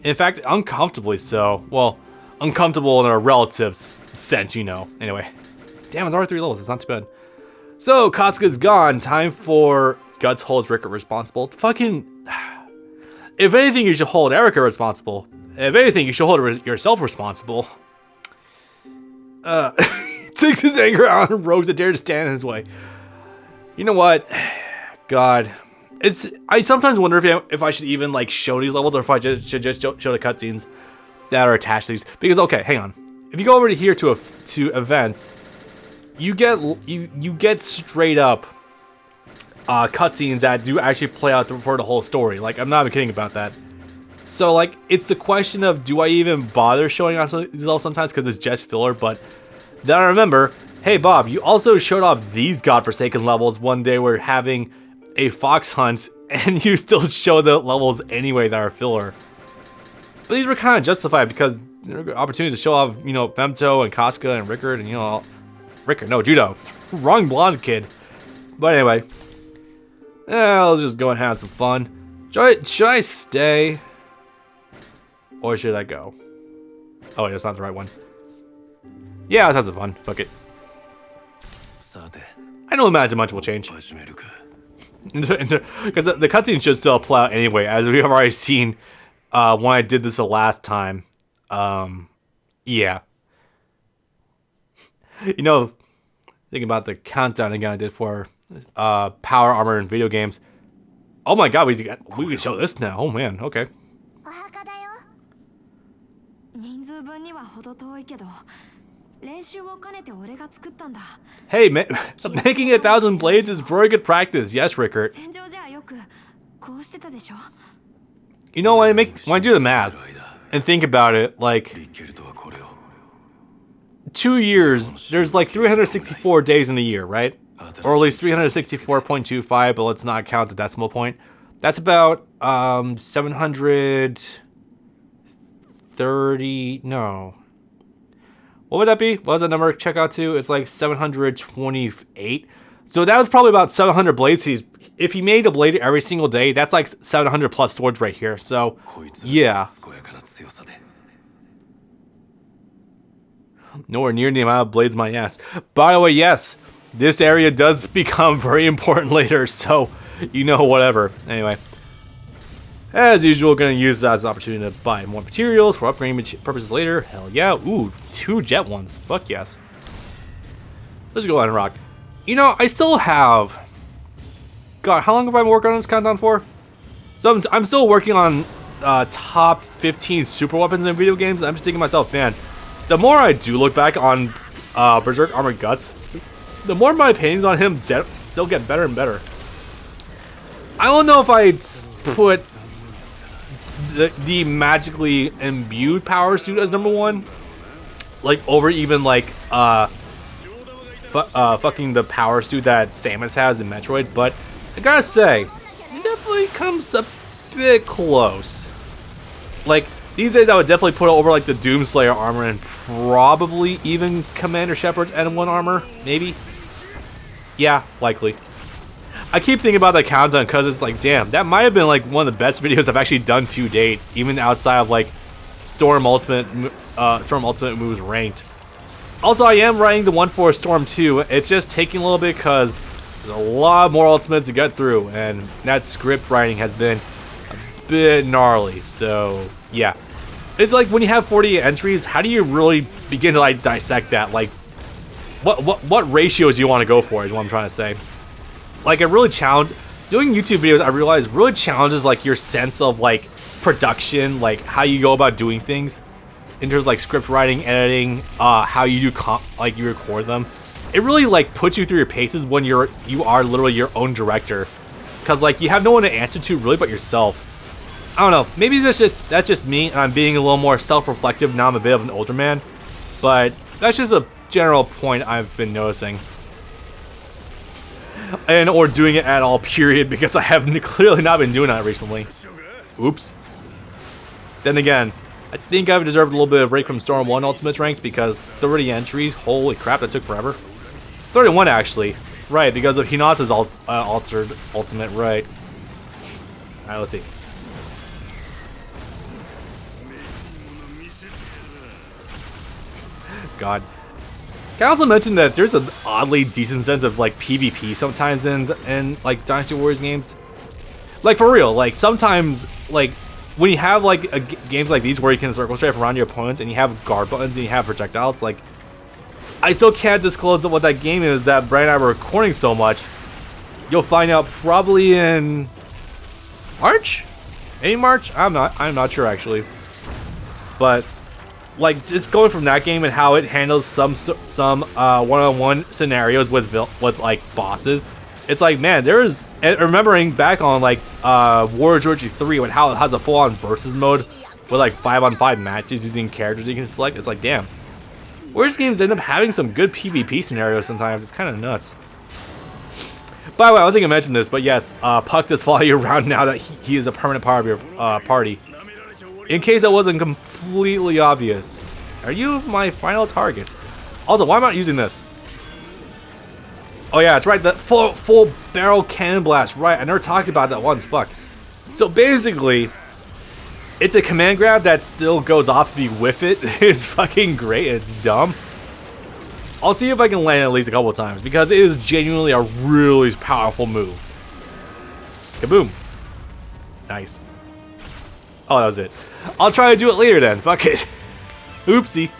In fact, uncomfortably so. Well, uncomfortable in a relative sense, you know. Anyway. Damn, it's already 3 levels. It's not too bad. So, Casca's gone. Time for Guts holds Rickert responsible. Fucking... If anything, you should hold Erica responsible. If anything, you should hold yourself responsible. Takes his anger out on rogues that dare to stand in his way. You know what? God. I sometimes wonder if I should even like show these levels, or if I should just show the cutscenes that are attached to these. Because okay, hang on. If you go over to here to events, you get straight up cutscenes that do actually play out for the whole story. Like, I'm not even kidding about that. So like, it's the question of, do I even bother showing off these levels sometimes because it's just filler? But then I remember, hey Bob, you also showed off these godforsaken levels when they were having a fox hunt, and you still show the levels anyway that are filler. But these were kind of justified because there were opportunities to show off, you know, Femto and Casca and Rickert and, you know, Judo. Wrong blonde kid. But anyway, I'll just go and have some fun. Should I stay? Or should I go? Oh, wait, that's not the right one. Yeah, let's have some fun. Fuck it. I don't imagine much will change. Because the cutscene should still play out anyway, as we have already seen when I did this the last time. Yeah. You know, thinking about the countdown again I did for power armor in video games. Oh my god, we can show this now. Oh man, okay. Hey, making 1,000 blades is very good practice. Yes, Rickert. You know, when I do the math and think about it, like 2 years, there's like 364 days in a year, right? Or at least 364.25, but let's not count the decimal point. That's about 730, no. What would that be? What was that number? Check out to? It's like 728. So that was probably about 700 blades. If he made a blade every single day, that's like 700 plus swords right here. So, yeah. Nowhere near the amount of blades my ass. By the way, yes, this area does become very important later. So, you know, whatever. Anyway. As usual, gonna use that as an opportunity to buy more materials for upgrading purposes later. Hell yeah. Ooh, 2 jet ones. Fuck yes. Let's go ahead and rock. You know, I still have... God, how long have I been working on this countdown for? So I'm still working on top 15 super weapons in video games. And I'm just thinking to myself, man, the more I do look back on Berserk Armored Guts, the more my opinions on him still get better and better. I don't know if I put the magically imbued power suit as #1, like over even like fucking the power suit that Samus has in Metroid, but I gotta say, it definitely comes a bit close. Like these days, I would definitely put it over like the Doomslayer armor and probably even Commander Shepard's N1 armor, maybe. Yeah, likely. I keep thinking about that countdown because it's like, damn, that might have been like one of the best videos I've actually done to date, even outside of like Storm Ultimate moves ranked. Also, I am writing the one for Storm 2. It's just taking a little bit because there's a lot more ultimates to get through, and that script writing has been a bit gnarly. So yeah, it's like when you have 48 entries, how do you really begin to like dissect that? Like, what ratios do you want to go for? Is what I'm trying to say. Like, it really doing YouTube videos, I realize really challenges like your sense of like production, like how you go about doing things in terms of like script writing, editing, how you do like you record them. It really like puts you through your paces when you are literally your own director, because like you have no one to answer to really but yourself. I don't know, maybe that's just me and I'm being a little more self-reflective now. I'm a bit of an older man, but that's just a general point I've been noticing. And or doing it at all, period, because I have clearly not been doing that recently. Oops. Then again, I think I've deserved a little bit of break from Storm 1 Ultimates ranks because 30 entries, holy crap, that took forever. 31 actually, right, because of Hinata's altered Ultimate, right. Alright, let's see. god. Can I also mention that there's an oddly decent sense of like PvP sometimes in like Dynasty Warriors games? Like for real, like sometimes like when you have like games like these where you can circle strafe around your opponents and you have guard buttons and you have projectiles, like I still can't disclose what that game is that Brian and I were recording so much. You'll find out probably in March? Maybe March? I'm not sure actually. But like just going from that game and how it handles some one-on-one scenarios with like bosses, it's like, man, there is, and remembering back on like Warrior Georgie 3 when how it has a full-on versus mode with like 5-on-5 matches using characters you can select. It's like, damn, Warriors games end up having some good PvP scenarios sometimes. It's kind of nuts. By the way, I don't think I mentioned this, but yes, Puck does follow you around now that he is a permanent part of your party. In case that wasn't completely obvious, are you my final target? Also, why am I not using this? Oh yeah, it's right, the full barrel cannon blast. Right, I never talked about that once. Fuck. So basically, it's a command grab that still goes off if you whiff it. It's fucking great. It's dumb. I'll see if I can land at least a couple of times because it is genuinely a really powerful move. Kaboom. Nice. Oh, that was it. I'll try to do it later then. Fuck it. Oopsie.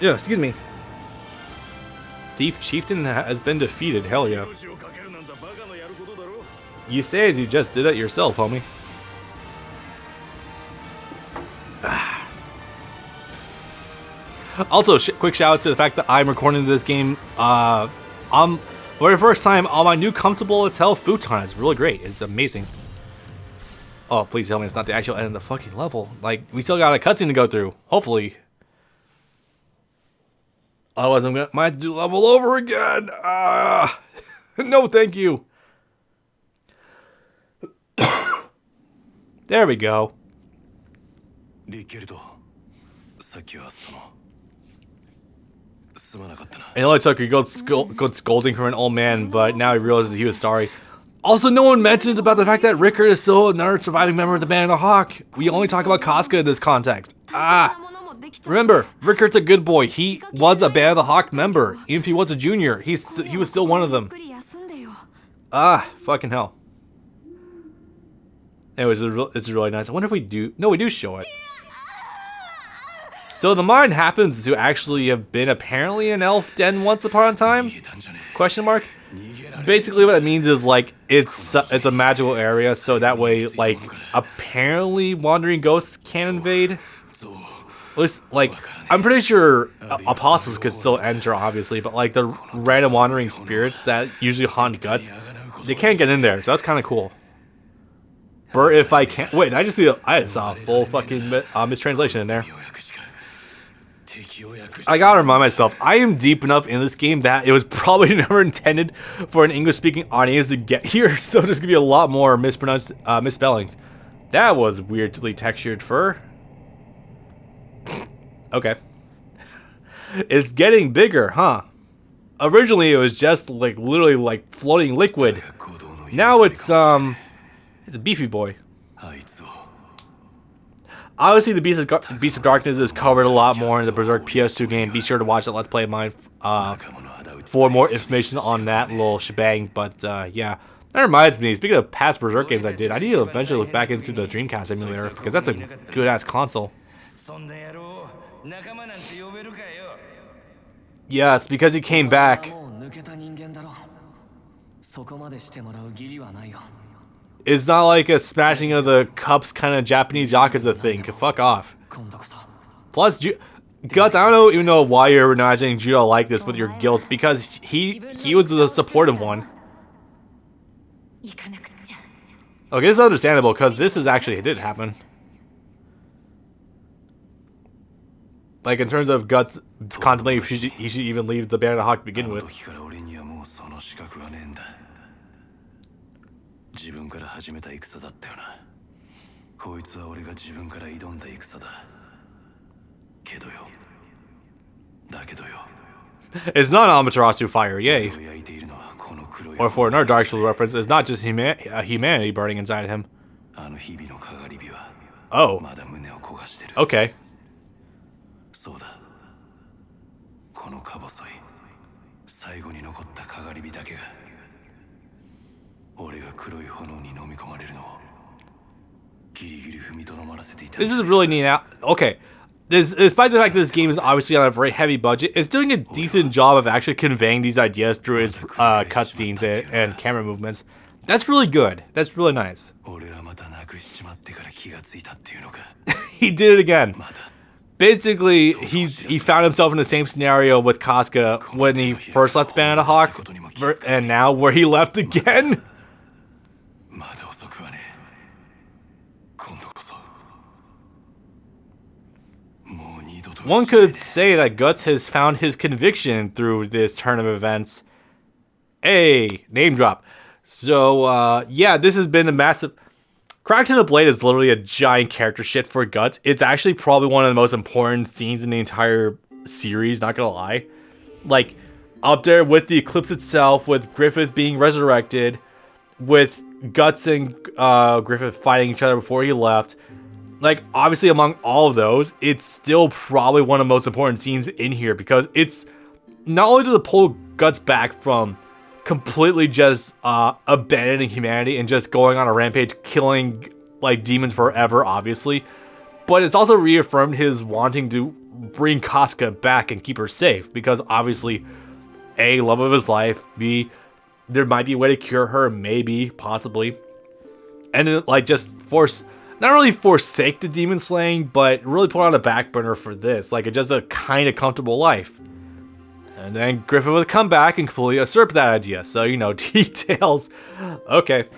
Yeah, excuse me. Thief Chieftain has been defeated. Hell yeah. You say as you just did it yourself, homie. Also, quick shout out to the fact that I'm recording this game for the first time on my new comfortable as hell futon. It's really great. It's amazing. Oh, please tell me it's not the actual end of the fucking level. Like, we still got a cutscene to go through. Hopefully. Otherwise, I might have to do level over again. No, thank you. There we go. It only took a good scolding from an old man, but now he realizes he was sorry. Also, no one mentions about the fact that Rickard is still another surviving member of the Band of Hawk. We only talk about Casca in this context. Remember, Rickard's a good boy. He was a Band of the Hawk member. Even if he was a junior, he was still one of them. Fucking hell. Anyways, it's really nice. I wonder if we do... No, we do show it. So the mine happens to actually have been apparently an elf den once upon a time? Question mark? Basically what that means is like it's a magical area, so that way like apparently wandering ghosts can invade. At least like I'm pretty sure apostles could still enter obviously, but like the random wandering spirits that usually haunt guts, they can't get in there, so that's kind of cool. Or if I can't wait, I just saw a full fucking mistranslation in there. I gotta remind myself, I am deep enough in this game that it was probably never intended for an English-speaking audience to get here, so there's gonna be a lot more misspellings. That was weirdly textured fur. Okay. It's getting bigger, huh? Originally, it was just like literally like floating liquid. Now it's a beefy boy. Obviously, the Beast of Darkness is covered a lot more in the Berserk PS2 game. Be sure to watch that Let's Play of mine for more information on that little shebang. But yeah, that reminds me, speaking of past Berserk games I did, I need to eventually look back into the Dreamcast emulator because that's a good-ass console. Yes, because he came back. It's not like a smashing of the cups kind of Japanese Yakuza thing. Fuck off. Plus, Guts, I don't even know why you're imagining Judo like this with your guilt, because he was the supportive one. Okay, this is understandable, because this is actually, it did happen. Like, in terms of Guts contemplating if he should even leave the Band of Hawk to begin with. It's not Amaterasu fire, yay. Or for another Dark Souls reference, it's not just humanity burning inside of him. Oh. Okay. This is really neat. Okay, despite the fact that this game is obviously on a very heavy budget, it's doing a decent job of actually conveying these ideas through his cutscenes and camera movements. That's really good. That's really nice. He did it again. Basically, he found himself in the same scenario with Casca when he first left Banana Hawk, and now where he left again. One could say that Guts has found his conviction through this turn of events. Hey, name drop. So, yeah, this has been a massive... Cracks in the Blade is literally a giant character shit for Guts. It's actually probably one of the most important scenes in the entire series, not gonna lie. Like, up there with the eclipse itself, with Griffith being resurrected, with Guts and Griffith fighting each other before he left. Like, obviously among all of those, it's still probably one of the most important scenes in here because it's not only does it pull Guts back from completely just abandoning humanity and just going on a rampage, killing like demons forever, obviously, but it's also reaffirmed his wanting to bring Casca back and keep her safe because obviously, A, love of his life, B, there might be a way to cure her, maybe, possibly, and then, like, just not really forsake the demon slaying, but really put on a back burner for this, like just a kind of comfortable life. And then Griffith would come back and fully usurp that idea. So, you know, details. Okay.